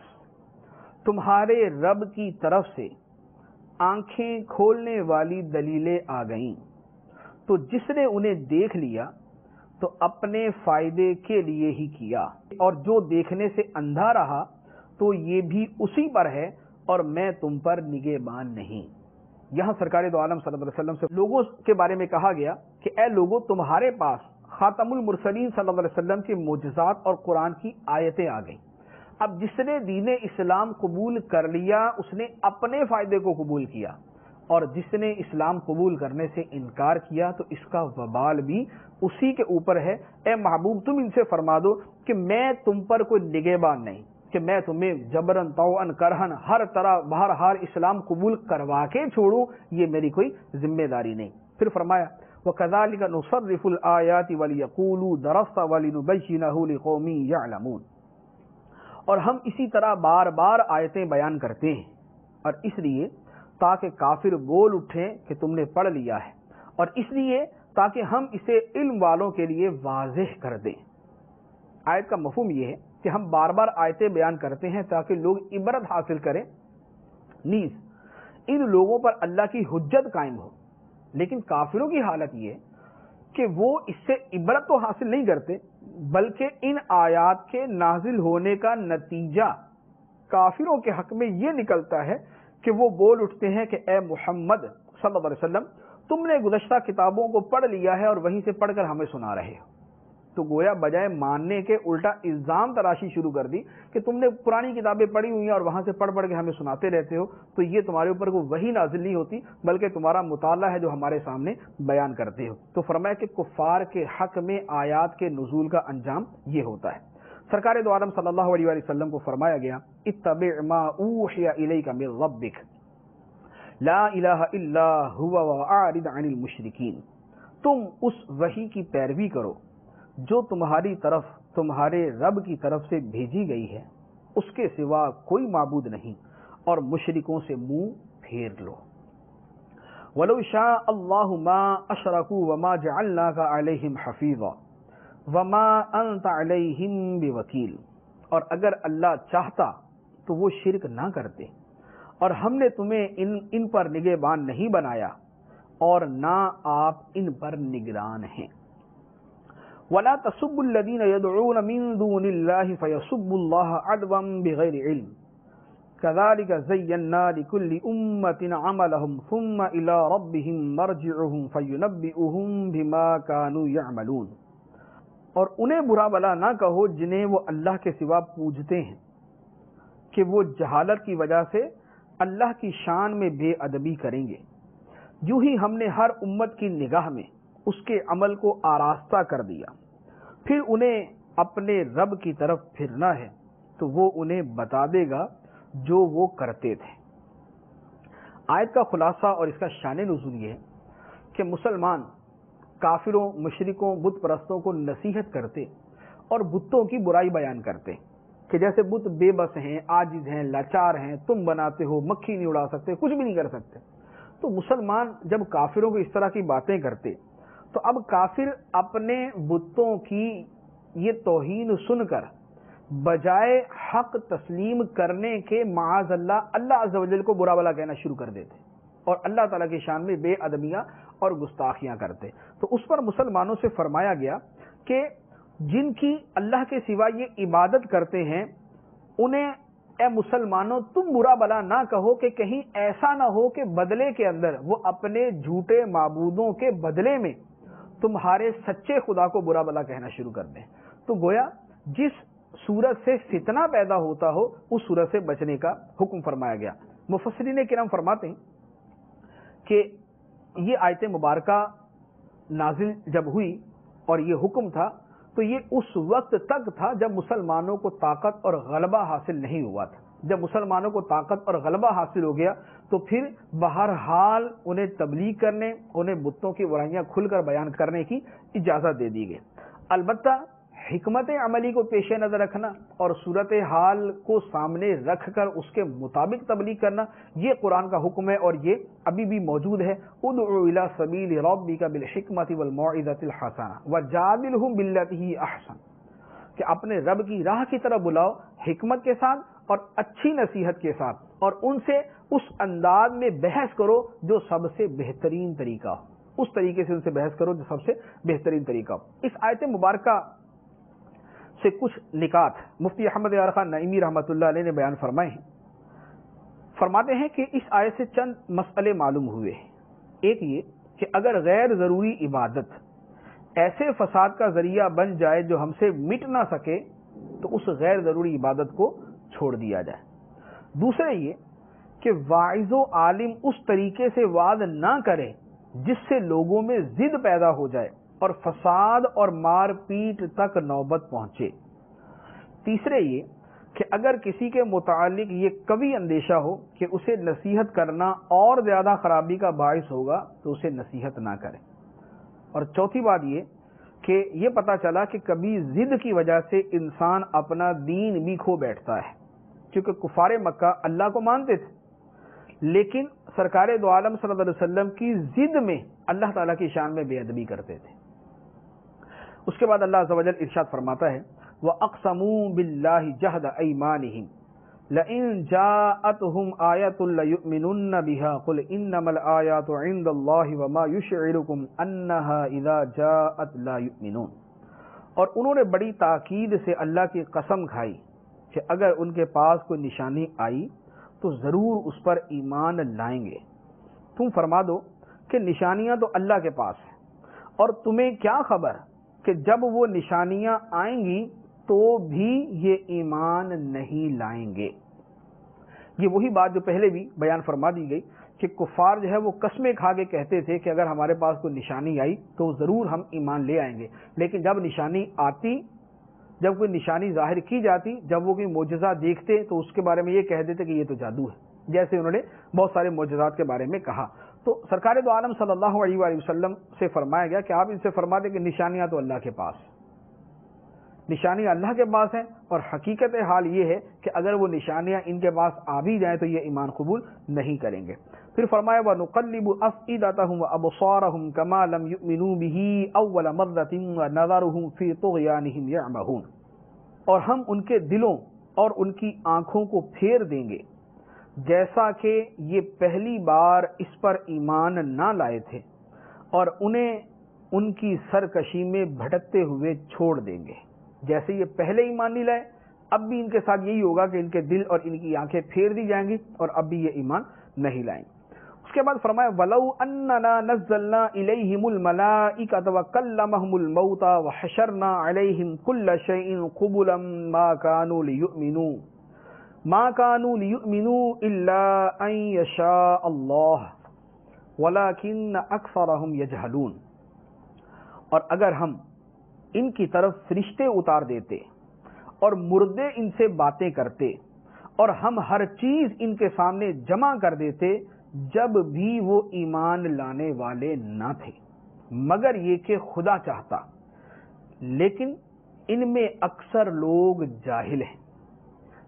تمہارے رب کی طرف سے آنکھیں کھولنے والی دلیلیں آ گئیں، تو جس نے انہیں دیکھ لیا تو اپنے فائدے کے لیے ہی کیا، اور جو دیکھنے سے اندھا رہا تو یہ بھی اسی پر ہے اور میں تم پر نگہبان نہیں. یہاں سرکار دو عالم صلی اللہ علیہ وسلم سے لوگوں کے بارے میں کہا گیا کہ اے لوگوں، تمہارے پاس خاتم المرسلین صلی اللہ علیہ وسلم کے معجزات اور قرآن کی آیتیں آ گئیں. اب جس نے دین اسلام قبول کر لیا اس نے اپنے فائدے کو قبول کیا، اور جس نے اسلام قبول کرنے سے انکار کیا تو اس کا وبال بھی اسی کے اوپر ہے. اے محبوب، تم ان سے فرما دو کہ میں تم پر کوئی نگہبان نہیں، کہ میں تمہیں جبرن طوعن کرہن ہر طرح بہرحال اسلام قبول کروا کے چھوڑوں، یہ میری کوئی ذمہ داری نہیں. پھر فرمایا وَكَذَلِكَ نُصَرِّفُ الْآيَاتِ وَلِيَقُولُوا دَرَسْتَ وَلِنُبَيِّنَهُ لِقَوْمٍ يَعْلَمُونَ. اور ہم اسی طرح بار بار آیتیں بیان کرتے ہیں، اور اس لیے تاکہ کافر بول اٹھیں کہ تم نے پڑھ لیا ہے، اور اس لیے تاکہ ہم اسے علم والوں کے لیے واضح کر دیں. آیت کا مفہوم یہ ہے کہ ہم بار بار آیتیں بیان کرتے ہیں تاکہ لوگ عبرت حاصل کریں، نیز ان لوگوں پر اللہ کی حجت قائم ہو. لیکن کافروں کی حالت یہ ہے کہ وہ اس سے عبرت تو حاصل نہیں کرتے، بلکہ ان آیات کے نازل ہونے کا نتیجہ کافروں کے حق میں یہ نکلتا ہے کہ وہ بول اٹھتے ہیں کہ اے محمد صلی اللہ علیہ وسلم، تم نے گزشتہ کتابوں کو پڑھ لیا ہے اور وہیں سے پڑھ کر ہمیں سنا رہے ہو. تو گویا بجائے ماننے کے الٹا الزام تراشی شروع کر دی کہ تم نے پرانی کتابیں پڑھی ہوئی ہیں اور وہاں سے پڑھ پڑھ کے ہمیں سناتے رہتے ہو. تو یہ تمہارے اوپر کوئی وحی نازل نہیں ہوتی، بلکہ تمہارا مطالعہ ہے جو ہمارے سامنے بیان کرتے ہو. تو فرمایا کہ کفار کے حق میں آیات کے نزول کا انجام یہ ہوتا ہے. سرکار دو عالم صلی اللہ علیہ وسلم کو فرمایا گیا اتبع ما اوحی الیک من ربک لا الہ الا هو واعرض عن المشرکین. تم اس وحی کی پیروی کرو جو تمہاری طرف تمہارے رب کی طرف سے بھیجی گئی ہے، اس کے سوا کوئی معبود نہیں، اور مشرکوں سے منہ پھیر لو۔ وَلَوْ شَاءَ اللَّهُ مَا أَشْرَكُوا وَمَا جَعَلْنَاكَ عَلَيْهِمْ حَفِيظًا وَمَا أَنْتَ عَلَيْهِمْ بِوَكِيلٍ، اور اگر اللہ چاہتا تو وہ شرک نہ کرتے، اور ہم نے تمہیں ان پر نگہبان نہیں بنایا، اور نہ آپ ان پر نگران ہیں۔ وَلَا تَسُبُّوا الَّذِينَ يَدْعُونَ مِن دُونِ اللَّهِ فَيَسُبُّوا اللَّهَ عَدْوًا بِغَيْرِ عِلْمٍ كَذَلِكَ زَيَّنَّا لِكُلِّ أُمَّةٍ عَمَلَهُمْ ثُمَّ إِلَى رَبِّهِمْ مَرْجِعُهُمْ فَيُنَبِّئُهُم بِمَا كَانُوا يَعْمَلُونَ، اور انہیں برا بلا نہ کہو جنہیں وہ اللہ کے سوا پوجتے ہیں کہ وہ جہالت کی وجہ سے اللہ کی شان میں بے ادبی کریں گے۔ یوں ہی ہم نے ہر امت کی نگاہ میں اس کے عمل کو آراستہ کر دیا، پھر انہیں اپنے رب کی طرف پھرنا ہے تو وہ انہیں بتا دے گا جو وہ کرتے تھے۔ آیت کا خلاصہ اور اس کا شان نزول یہ ہے کہ مسلمان کافروں، مشرکوں، بت پرستوں کو نصیحت کرتے اور بتوں کی برائی بیان کرتے کہ جیسے بت بے بس ہیں، عاجز ہیں، لاچار ہیں، تم بناتے ہو، مکھی نہیں اڑا سکتے، کچھ بھی نہیں کر سکتے۔ تو مسلمان جب کافروں کو اس طرح کی باتیں کرتے تو اب کافر اپنے بتوں کی یہ توہین سن کر بجائے حق تسلیم کرنے کے معاذ اللہ عز و جل کو برا بلا کہنا شروع کر دیتے اور اللہ تعالیٰ کی شان میں بے ادبیاں اور گستاخیاں کرتے۔ تو اس پر مسلمانوں سے فرمایا گیا کہ جن کی اللہ کے سوا یہ عبادت کرتے ہیں انہیں اے مسلمانوں تم برا بلا نہ کہو کہ کہیں ایسا نہ ہو کہ بدلے کے اندر وہ اپنے جھوٹے معبودوں کے بدلے میں تمہارے سچے خدا کو برا بلا کہنا شروع کر دیں۔ تو گویا جس صورت سے فتنہ پیدا ہوتا ہو اس صورت سے بچنے کا حکم فرمایا گیا۔ مفسرین کرام فرماتے ہیں کہ یہ آیت مبارکہ نازل جب ہوئی اور یہ حکم تھا تو یہ اس وقت تک تھا جب مسلمانوں کو طاقت اور غلبہ حاصل نہیں ہوا تھا۔ جب مسلمانوں کو طاقت اور غلبہ حاصل ہو گیا تو پھر بہرحال انہیں تبلیغ کرنے، انہیں بتوں کی برائیاں کھل کر بیان کرنے کی اجازت دے دی گئی۔ البتہ حکمت عملی کو پیش نظر رکھنا اور صورتحال کو سامنے رکھ کر اس کے مطابق تبلیغ کرنا یہ قرآن کا حکم ہے، اور یہ ابھی بھی موجود ہے۔ ادعو الی سبیل ربک بالحکمۃ والموعظۃ الحسنہ وجادلہم باللتی ہی احسن، کہ اپنے رب کی راہ کی طرف بلاؤ حکمت کے ساتھ اور اچھی نصیحت کے ساتھ، اور ان سے اس انداز میں بحث کرو جو سب سے بہترین طریقہ ہو، اس طریقے سے ان سے بحث کرو جو سب سے بہترین طریقہ ہو۔ اس آیت مبارکہ سے کچھ نکات مفتی احمد یار خان نعیمی رحمۃ اللہ علیہ نے بیان فرمائے ہیں۔ فرماتے ہیں کہ اس آیت سے چند مسئلے معلوم ہوئے ہیں۔ ایک یہ کہ اگر غیر ضروری عبادت ایسے فساد کا ذریعہ بن جائے جو ہم سے مٹ نہ سکے تو اس غیر ضروری عبادت کو چھوڑ دیا جائے۔ دوسرا یہ کہ واعظ و عالم اس طریقے سے وعظ نہ کرے جس سے لوگوں میں ضد پیدا ہو جائے اور فساد اور مار پیٹ تک نوبت پہنچے۔ تیسرے یہ کہ اگر کسی کے متعلق یہ قوی اندیشہ ہو کہ اسے نصیحت کرنا اور زیادہ خرابی کا باعث ہوگا تو اسے نصیحت نہ کرے۔ اور چوتھی بات یہ کہ یہ پتہ چلا کہ کبھی ضد کی وجہ سے انسان اپنا دین بھی کھو بیٹھتا ہے، کیونکہ کفار مکہ اللہ کو مانتے تھے لیکن سرکار دو عالم صلی اللہ علیہ وسلم کی ضد میں اللہ تعالیٰ کی شان میں بے ادبی کرتے تھے۔ اس کے بعد اللہ عز و جل ارشاد فرماتا ہے وَأَقْسَمُوا بِاللَّهِ جَهْدَ أَيْمَانِهِمْ لَئِن جَاءَتْهُمْ آيَةٌ لَيُؤْمِنُنَّ بِهَا قُلْ إِنَّمَا الْآيَاتُ عِندَ اللَّهِ وَمَا يُشْعِرُكُمْ أَنَّهَا إِذَا جَاءَتْ لَا يُؤْمِنُونَ، اور انہوں نے بڑی تاکید سے اللہ کی قسم کھائی کہ اگر ان کے پاس کوئی نشانی آئی تو ضرور اس پر ایمان لائیں گے۔ تم فرما دو کہ نشانیاں تو اللہ کے پاس ہیں، اور تمہیں کیا خبر کہ جب وہ نشانیاں آئیں گی تو بھی یہ ایمان نہیں لائیں گے۔ یہ وہی بات جو پہلے بھی بیان فرما دی گئی کہ کفار جو ہے وہ قسمیں کھا کے کہتے تھے کہ اگر ہمارے پاس کوئی نشانی آئی تو ضرور ہم ایمان لے آئیں گے، لیکن جب نشانی آتی، جب کوئی نشانی ظاہر کی جاتی، جب وہ کوئی معجزہ دیکھتے تو اس کے بارے میں یہ کہہ دیتے کہ یہ تو جادو ہے، جیسے انہوں نے بہت سارے معجزات کے بارے میں کہا۔ تو سرکار دو عالم صلی اللہ علیہ وآلہ وسلم سے فرمایا گیا کہ آپ ان سے فرما دیں کہ نشانیاں تو اللہ کے پاس، نشانیاں اللہ کے پاس ہیں، اور حقیقت حال یہ ہے کہ اگر وہ نشانیاں ان کے پاس آ بھی جائیں تو یہ ایمان قبول نہیں کریں گے۔ پھر فرمایا وَنُقَلِّبُ أَفْئِدَتَهُمْ وَأَبْصَارَهُمْ كَمَا لَمْ يُؤْمِنُوا بِهِ أَوَّلَ مَرَّةٍ وَنَذَرُهُمْ فِي طُغْيَانِهِمْ يَعْمَهُونَ، اور ہم ان کے دلوں اور ان کی آنکھوں کو پھیر دیں گے جیسا کہ یہ پہلی بار اس پر ایمان نہ لائے تھے، اور انہیں ان کی سرکشی میں بھٹکتے ہوئے چھوڑ دیں گے۔ جیسے یہ پہلے ایمان نہیں لائے، اب بھی ان کے ساتھ یہی ہوگا کہ ان کے دل اور ان کی آنکھیں پھیر دی جائیں گی اور اب بھی یہ ایمان نہیں لائیں گے۔ اس کے بعد فرمایا وَلَوْ أَنَّنَا نَزَّلْنَا إِلَيْهِمُ الْمَلَائِكَةَ وَكَلَّمَهُمُ الْمَوْتَى وَحَشَرْنَا عَلَيْهِمْ كُلَّ شَيْءٍ قُبُلًا مَا كَانُوا لِيُؤْمِنُوا إِلَّا أَن يَشَاءَ اللَّهُ وَلَكِنَّ أَكْثَرَهُمْ يَجْهَلُونَ، اور اگر ہم ان کی طرف فرشتے اتار دیتے اور مردے ان سے باتیں کرتے اور ہم ہر چیز ان کے سامنے جمع کر دیتے، جب بھی وہ ایمان لانے والے نہ تھے، مگر یہ کہ خدا چاہتا، لیکن ان میں اکثر لوگ جاہل ہیں۔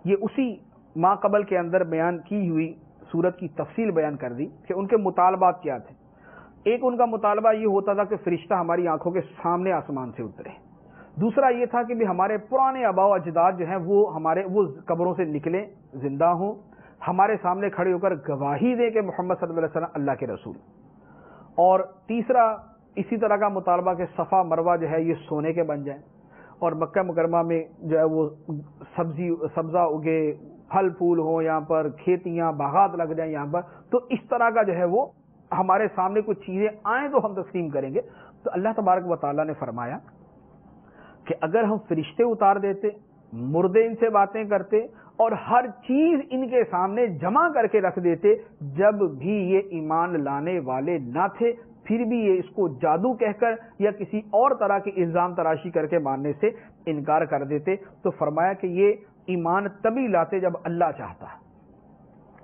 یہ اسی ما قبل کے اندر بیان کی ہوئی صورت کی تفصیل بیان کر دی کہ ان کے مطالبات کیا تھے۔ ایک ان کا مطالبہ یہ ہوتا تھا کہ فرشتہ ہماری آنکھوں کے سامنے آسمان سے اترے، دوسرا یہ تھا کہ بھی ہمارے پرانے آباء و اجداد جو ہیں وہ قبروں سے نکلیں، زندہ ہوں، ہمارے سامنے کھڑے ہو کر گواہی دیں کہ محمد صلی اللہ علیہ وسلم اللہ کے رسول۔ اور تیسرا اسی طرح کا مطالبہ کہ صفا مروہ جو ہے یہ سونے کے بن جائیں، اور مکہ مکرمہ میں جو ہے وہ سبزہ اگے، پھل پھول ہوں یہاں پر، کھیتیاں باغات لگ جائیں یہاں پر، تو اس طرح کا جو ہے وہ ہمارے سامنے کچھ چیزیں آئیں تو ہم تسلیم کریں گے۔ تو اللہ تبارک و تعالیٰ نے فرمایا کہ اگر ہم فرشتے اتار دیتے، مردے ان سے باتیں کرتے اور ہر چیز ان کے سامنے جمع کر کے رکھ دیتے، جب بھی یہ ایمان لانے والے نہ تھے، پھر بھی یہ اس کو جادو کہہ کر یا کسی اور طرح کی الزام تراشی کر کے ماننے سے انکار کر دیتے، تو فرمایا کہ یہ ایمان تبھی لاتے جب اللہ چاہتا،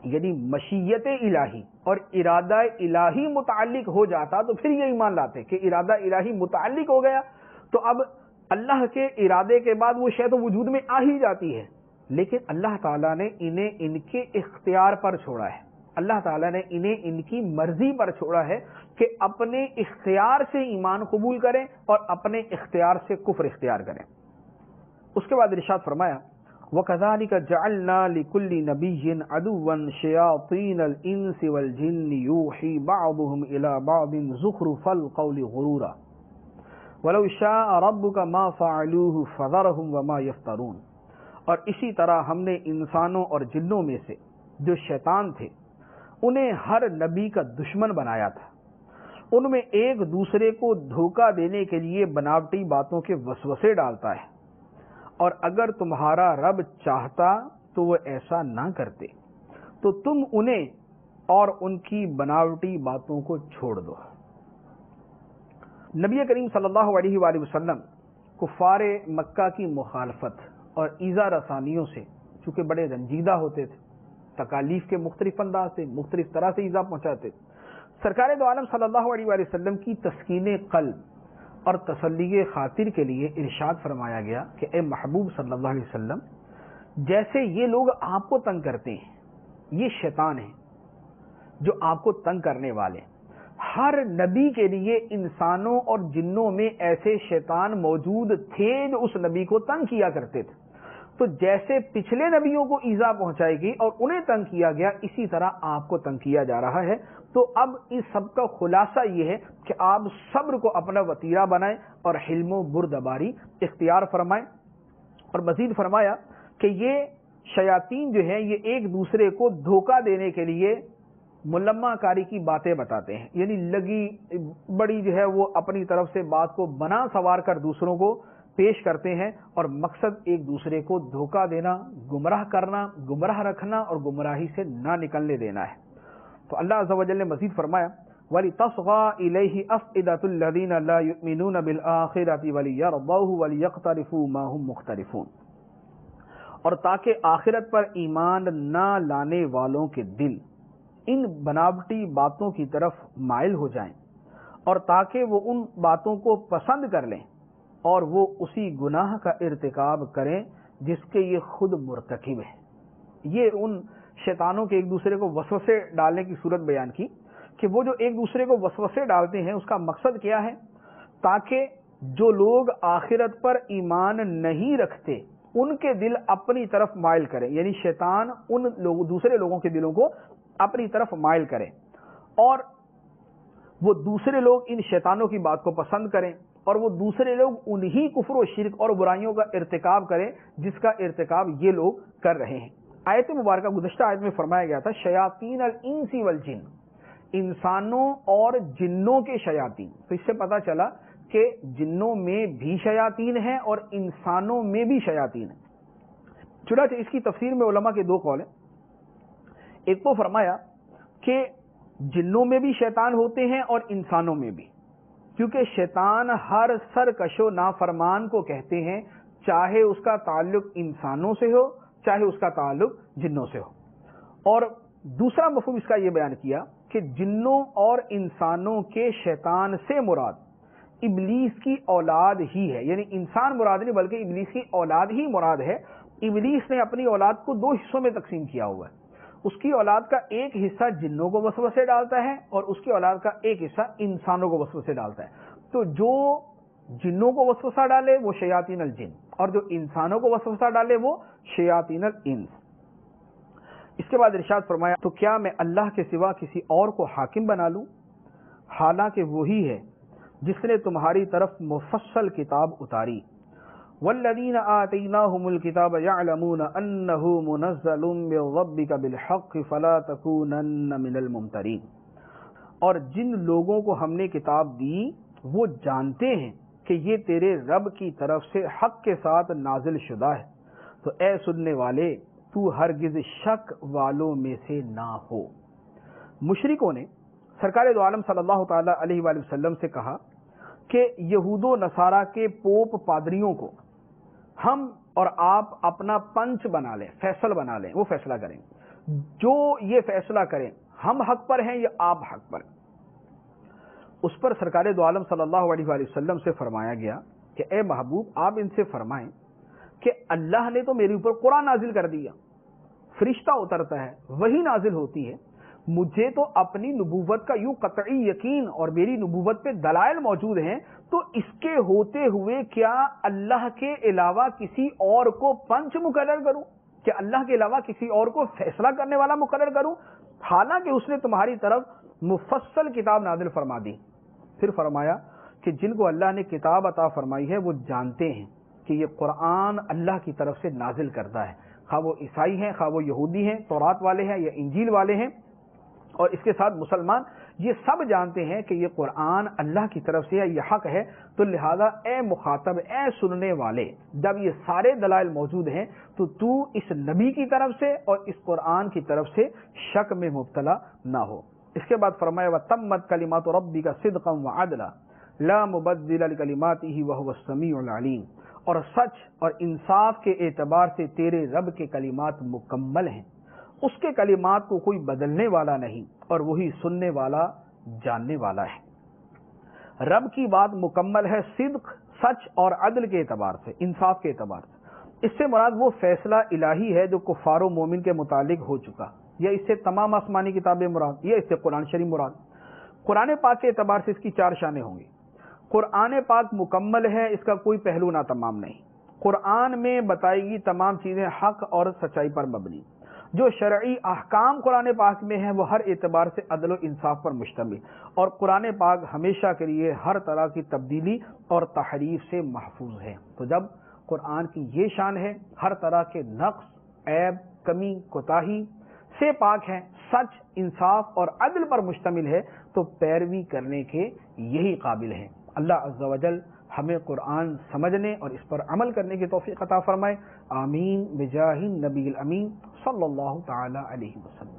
یعنی مشیت الہی اور ارادہ الہی متعلق ہو جاتا تو پھر یہ ایمان لاتے۔ کہ ارادہ الہی متعلق ہو گیا تو اب اللہ کے ارادے کے بعد وہ شے تو وجود میں آ ہی جاتی ہے، لیکن اللہ تعالیٰ نے انہیں ان کے اختیار پر چھوڑا ہے، اللہ تعالیٰ نے انہیں ان کی مرضی پر چھوڑا ہے کہ اپنے اختیار سے ایمان قبول کریں اور اپنے اختیار سے کفر اختیار کریں۔ اس کے بعد ارشاد فرمایا وَكَذَلِكَ جَعَلْنَا لِكُلِّ نَبِيٍّ عَدُوًّا شَيَاطِينَ الْإِنسِ وَالْجِنِّ يُوحِي بَعْضُهُمْ إِلَى بَعْضٍ زُخْرُفَ الْقَوْلِ غُرُورًا وَلَوْ شَاءَ رَبُّكَ مَا فَعَلُوهُ فَذَرْهُمْ وَمَا يَفْتَرُونَ، اور اسی طرح ہم نے انسانوں اور جنوں میں سے جو شیطان تھے انہیں ہر نبی کا دشمن بنایا تھا، ان میں ایک دوسرے کو دھوکہ دینے کے لیے بناوٹی باتوں کے وسوسے ڈالتا ہے، اور اگر تمہارا رب چاہتا تو وہ ایسا نہ کرتے، تو تم انہیں اور ان کی بناوٹی باتوں کو چھوڑ دو۔ نبی کریم صلی اللہ علیہ وآلہ وسلم کفار مکہ کی مخالفت اور ایذا رسانیوں سے چونکہ بڑے رنجیدہ ہوتے تھے، تکالیف کے مختلف انداز سے مختلف طرح سے ایذا پہنچاتے، سرکار دو عالم صلی اللہ علیہ وآلہ وسلم کی تسکین قلب اور تسلی خاطر کے لیے ارشاد فرمایا گیا کہ اے محبوب صلی اللہ علیہ وسلم، جیسے یہ لوگ آپ کو تنگ کرتے ہیں، یہ شیطان ہیں جو آپ کو تنگ کرنے والے ہیں، ہر نبی کے لیے انسانوں اور جنوں میں ایسے شیطان موجود تھے جو اس نبی کو تنگ کیا کرتے تھے، تو جیسے پچھلے نبیوں کو ایذا پہنچائی گئی اور انہیں تنگ کیا گیا، اسی طرح آپ کو تنگ کیا جا رہا ہے۔ تو اب اس سب کا خلاصہ یہ ہے کہ آپ صبر کو اپنا وتیرہ بنائیں اور حلم و بردباری اختیار فرمائیں۔ اور مزید فرمایا کہ یہ شیاطین جو ہیں یہ ایک دوسرے کو دھوکہ دینے کے لیے ملمہ کاری کی باتیں بتاتے ہیں، یعنی لگی بڑی جو ہے وہ اپنی طرف سے بات کو بنا سوار کر دوسروں کو پیش کرتے ہیں، اور مقصد ایک دوسرے کو دھوکہ دینا، گمراہ کرنا، گمراہ رکھنا اور گمراہی سے نہ نکلنے دینا ہے۔ تو اللہ عز و جل نے مزید فرمایا وَلِتَصْغَى إِلَيْهِ أَفْئِدَةُ الَّذِينَ لَا يُؤْمِنُونَ بِالْآخِرَةِ وَلِيَرْضَوْهُ وَلِيَقْتَرِفُوا مَا هُمْ مُقْتَرِفُونَ، اور تاکہ آخرت پر ایمان نہ لانے والوں کے دل ان بناوٹی باتوں کی طرف مائل ہو جائیں اور تاکہ وہ ان باتوں کو پسند کر لیں اور وہ اسی گناہ کا ارتکاب کریں جس کے یہ خود مرتکب ہیں۔ یہ ان شیطانوں کے ایک دوسرے کو وسوسے ڈالنے کی صورت بیان کی کہ وہ جو ایک دوسرے کو وسوسے ڈالتے ہیں اس کا مقصد کیا ہے؟ تاکہ جو لوگ آخرت پر ایمان نہیں رکھتے ان کے دل اپنی طرف مائل کریں، یعنی شیطان ان دوسرے لوگوں کے دلوں کو اپنی طرف مائل کرے اور وہ دوسرے لوگ ان شیطانوں کی بات کو پسند کریں اور وہ دوسرے لوگ انہی کفر و شرک اور برائیوں کا ارتکاب کریں جس کا ارتکاب یہ لوگ کر رہے ہیں۔ آیت مبارکہ گزشتہ آیت میں فرمایا گیا تھا شیاطین الانس والجن، انسانوں اور جنوں کے شیاطین، تو اس سے پتہ چلا کہ جنوں میں بھی شیاطین ہیں اور انسانوں میں بھی شیاطین ہیں۔ چنانچہ اس کی تفسیر میں علماء کے دو قول ہیں۔ ایک تو فرمایا کہ جنوں میں بھی شیطان ہوتے ہیں اور انسانوں میں بھی، کیونکہ شیطان ہر سرکش و نافرمان کو کہتے ہیں، چاہے اس کا تعلق انسانوں سے ہو چاہے اس کا تعلق جنوں سے ہو۔ اور دوسرا مفہوم اس کا یہ بیان کیا کہ جنوں اور انسانوں کے شیطان سے مراد ابلیس کی اولاد ہی ہے، یعنی انسان مراد نہیں بلکہ ابلیس کی اولاد ہی مراد ہے۔ ابلیس نے اپنی اولاد کو دو حصوں میں تقسیم کیا ہوا ہے، اس کی اولاد کا ایک حصہ جنوں کو وسوسے ڈالتا ہے اور اس کی اولاد کا ایک حصہ انسانوں کو وسوسے ڈالتا ہے۔ تو جو جنوں کو وسوسہ ڈالے وہ شیاطین الجن اور جو انسانوں کو وسوسہ ڈالے وہ شیاطین الانس۔ اس کے بعد ارشاد فرمایا تو کیا میں اللہ کے سوا کسی اور کو حاکم بنا لوں، حالانکہ وہی ہے جس نے تمہاری طرف مفصل کتاب اتاری۔ والذین آتیناہم الکتاب یعلمون انہ منزل من ربک بالحق فلا تکونن من الممترین، اور جن لوگوں کو ہم نے کتاب دی وہ جانتے ہیں کہ یہ تیرے رب کی طرف سے حق کے ساتھ نازل شدہ ہے، تو اے سننے والے تو ہرگز شک والوں میں سے نہ ہو۔ مشرکوں نے سرکار دو عالم صلی اللہ تعالی علیہ وآلہ وسلم سے کہا کہ یہود و نصارہ کے پوپ پادریوں کو ہم اور آپ اپنا پنچ بنا لیں، فیصل بنا لیں، وہ فیصلہ کریں، جو یہ فیصلہ کریں ہم حق پر ہیں یا آپ حق پر۔ اس پر سرکار دو عالم صلی اللہ علیہ وآلہ وسلم سے فرمایا گیا کہ اے محبوب آپ ان سے فرمائیں کہ اللہ نے تو میرے اوپر قرآن نازل کر دیا، فرشتہ اترتا ہے، وحی نازل ہوتی ہے، مجھے تو اپنی نبوت کا یوں قطعی یقین اور میری نبوت پہ دلائل موجود ہیں، تو اس کے ہوتے ہوئے کیا اللہ کے علاوہ کسی اور کو پنچ مقرر کروں، کہ اللہ کے علاوہ کسی اور کو فیصلہ کرنے والا مقرر کروں، حالانکہ اس نے تمہاری طرف مفصل کتاب نازل فرما دی۔ پھر فرمایا کہ جن کو اللہ نے کتاب عطا فرمائی ہے وہ جانتے ہیں کہ یہ قرآن اللہ کی طرف سے نازل کرتا ہے، خواہ وہ عیسائی ہیں، خواہ وہ یہودی ہیں، تورات والے ہیں یا انجیل والے ہیں، اور اس کے ساتھ مسلمان، یہ سب جانتے ہیں کہ یہ قرآن اللہ کی طرف سے ہے، یہ حق ہے۔ تو لہذا اے مخاطب، اے سننے والے، جب یہ سارے دلائل موجود ہیں تو اس نبی کی طرف سے اور اس قرآن کی طرف سے شک میں مبتلا نہ ہو۔ اس کے بعد فرمایا وَتَمَّتْ كَلِمَاتُ رَبِّكَ صِدْقًا وَعَدْلًا لَا مُبَدِّلَ لِكَلِمَاتِهِ وَهُوَ السَّمِيعُ الْعَلِيمُ، اور سچ اور انصاف کے اعتبار سے تیرے رب کے کلمات مکمل ہیں، اس کے کلمات کو کوئی بدلنے والا نہیں اور وہی سننے والا جاننے والا ہے۔ رب کی بات مکمل ہے صدق، سچ اور عدل کے اعتبار سے، انصاف کے اعتبار سے۔ اس سے مراد وہ فیصلہ الہی ہے جو کفار و مومن کے متعلق ہو چکا، یا اس سے تمام آسمانی کتابیں مراد، یا اس سے قرآن شریف مراد۔ قرآن پاک کے اعتبار سے اس کی چار شانیں ہوں گی۔ قرآن پاک مکمل ہے، اس کا کوئی پہلو ناتمام نہیں۔ قرآن میں بتائی گی تمام چیزیں حق اور سچائی پر مبنی۔ جو شرعی احکام قرآن پاک میں ہیں وہ ہر اعتبار سے عدل و انصاف پر مشتمل، اور قرآن پاک ہمیشہ کے لیے ہر طرح کی تبدیلی اور تحریف سے محفوظ ہے۔ تو جب قرآن کی یہ شان ہے، ہر طرح کے نقص، عیب، کمی، کوتاہی سے پاک ہے، سچ، انصاف اور عدل پر مشتمل ہے، تو پیروی کرنے کے یہی قابل ہیں۔ اللہ عز و جل ہمیں قرآن سمجھنے اور اس پر عمل کرنے کی توفیق عطا فرمائے۔ آمین بجاہ النبی الامین صلی اللہ تعالی علیہ وسلم۔